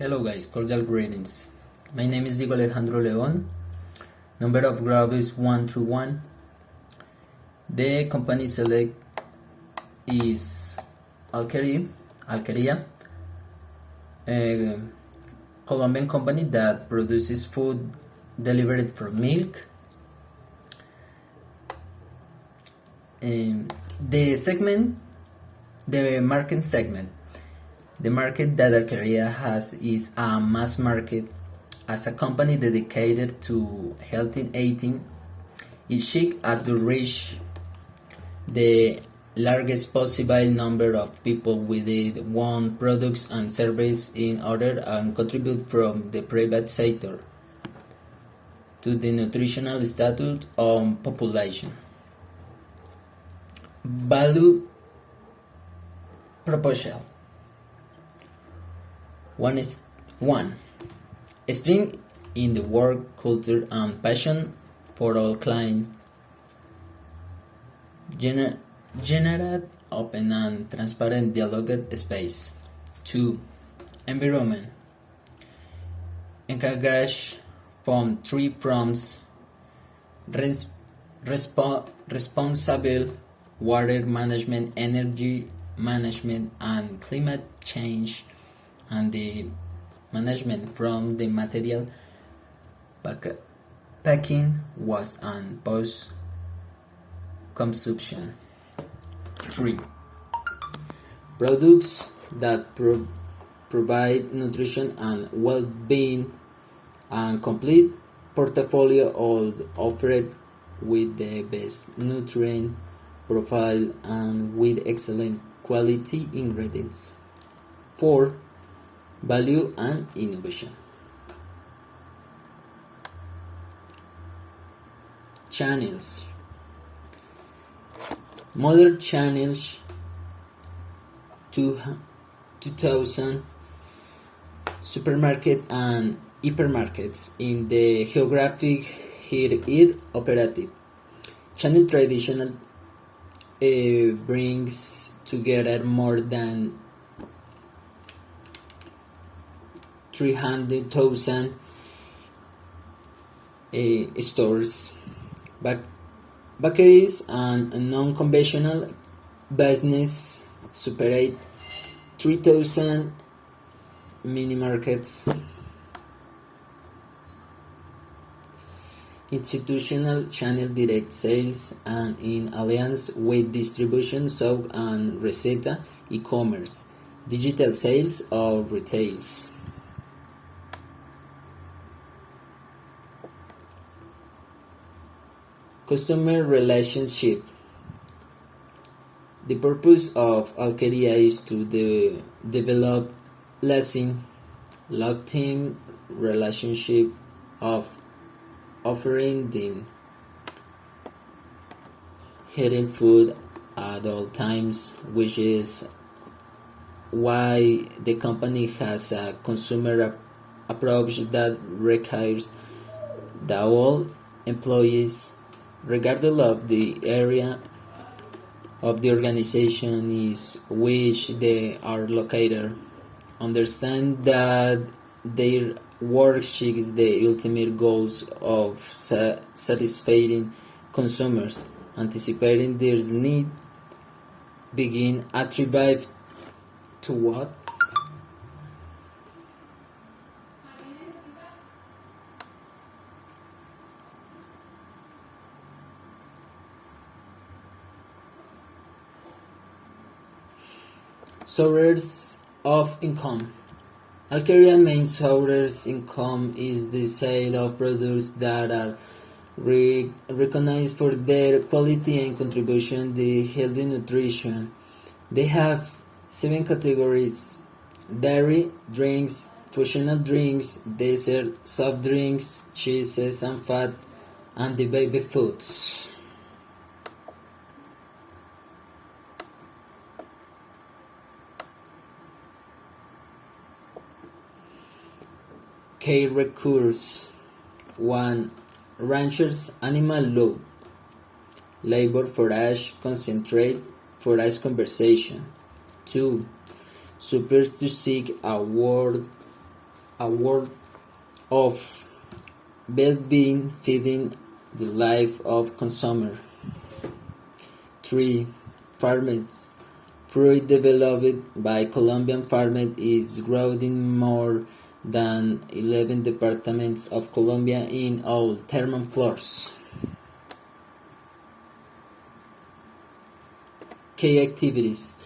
Hello guys, cordial greetings. My name is Diego Alejandro Leon. Number of graph is 1 through 1. The company select is Alqueria, a Colombian company that produces food delivered from milk. The market segment. The market that Alqueria has is a mass market. As a company dedicated to healthy eating, it seeks to reach the largest possible number of people with its own products and services in order and contribute from the private sector to the nutritional status of population. Value proposition. One, strength in the work culture and passion for all clients. Generate open and transparent dialogue space. 2. Environment. Encourage from 3 prompts. Responsible water management, energy management, and climate change, and the management from the material packing, was and post consumption. 3. Products that provide nutrition and well-being, and complete portfolio offered with the best nutrient profile and with excellent quality ingredients. 4. Value and innovation. Channels. Modern channels 2000 supermarket and hypermarkets in the geographic here is operative. Channel traditional brings together more than 300,000 stores, bakeries, and non-conventional business separate 3,000 mini markets. Institutional channel direct sales and in alliance with distribution, shop and receta, e-commerce, digital sales or retails. Customer relationship. The purpose of Alqueria is to develop lasting, long-term relationship of offering them healthy food at all times, which is why the company has a consumer approach that requires that all employees, regardless of the area of the organization is which they are located, understand that their work seeks the ultimate goals of satisfying consumers, anticipating their need, begin attribute to what? Sources of income. Alqueria's main source income is the sale of products that are recognized for their quality and contribution to healthy nutrition. They have 7 categories: dairy, drinks, functional drinks, dessert, soft drinks, cheeses and fat, and the baby foods. Key recurs. 1. Ranchers animal load. Labor forage concentrate forage conversation. 2. Supers to seek a word a world of well-being feeding the life of consumer. 3. Farmers. Fruit developed by Colombian farmers is grown in more than 11 departments of Colombia in all terminal floors. Key activities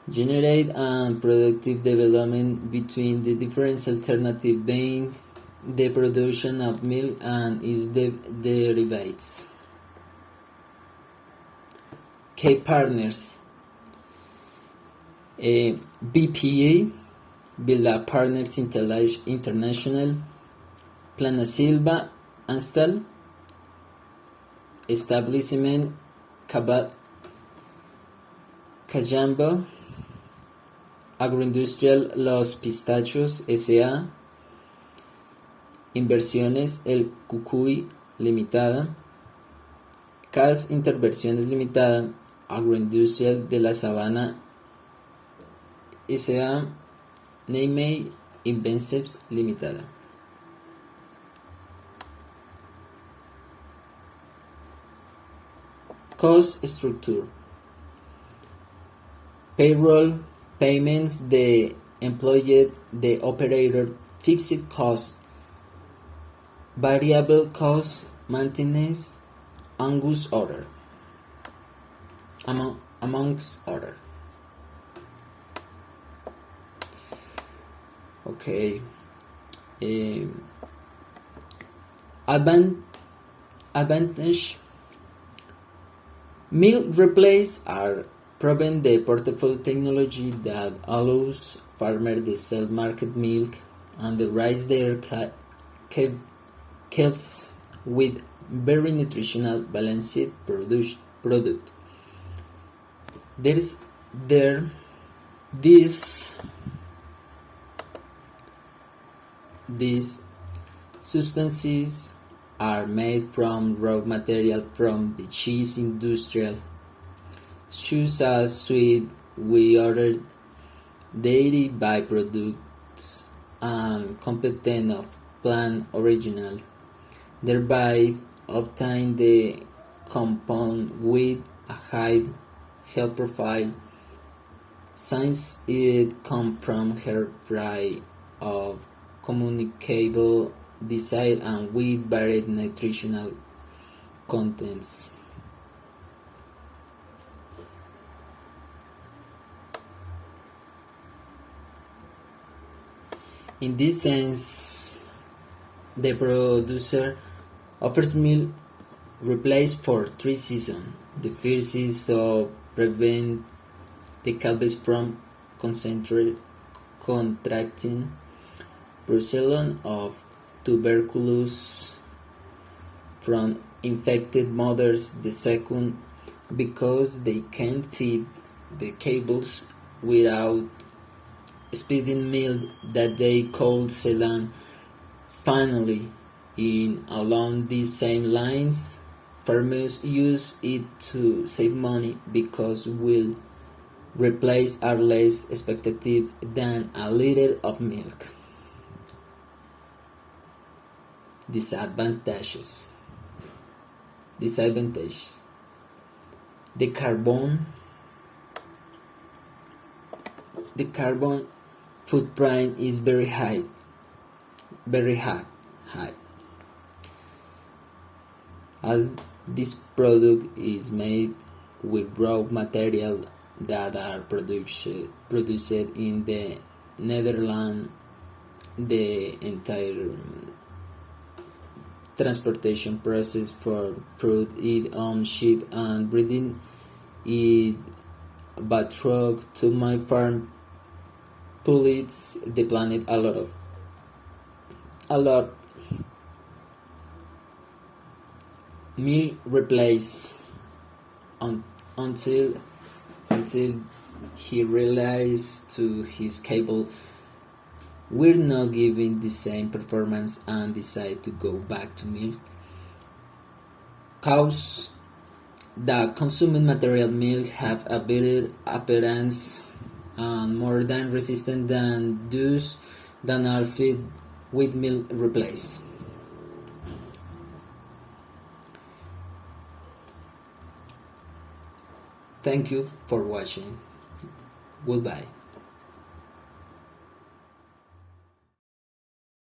generate and productive development between the different alternatives being the production of milk and its derivatives. Key partners BPA, Villa Partners International, Plana Silva, Anstal, Establishment Cayambo, Agroindustrial Los Pistachos S.A., Inversiones El Cucuy Limitada, CAS Intervenciones Limitada, Agroindustrial de la Sabana S.A., Neymey Invensys Limitada. Cost structure. Payroll, payments, the employee, the operator, fixed cost, variable cost, maintenance, amongst other. Okay. Advantage. Milk replace are proven the portable technology that allows farmers to sell market milk and raise their calves with very nutritional balanced product. These substances are made from raw material from the cheese industry, such as sweet wheat other dairy byproducts and components of plant original, thereby obtain the compound with a high health profile, since it comes from her variety of communicable design and with varied nutritional contents. In this sense, the producer offers milk replace for 3 seasons. The first is to prevent the calves from contracting brucellin of tuberculosis from infected mothers. The second, because they can't feed the calves without speeding milk that they call selan. Finally, along these same lines, farmers use it to save money because will replace are less expensive than a liter of milk. Disadvantages. The carbon footprint is very high. As this product is made with raw material that are produced in the Netherlands, the entire transportation process for fruit it on ship and bringing it by truck to my farm pollutes the planet a lot. Milk replace until he realized to his cable we're not giving the same performance and decide to go back to milk. Cows that consuming material milk have a better appearance and more than resistant than those than are fed with milk replaced. Thank you for watching. Goodbye.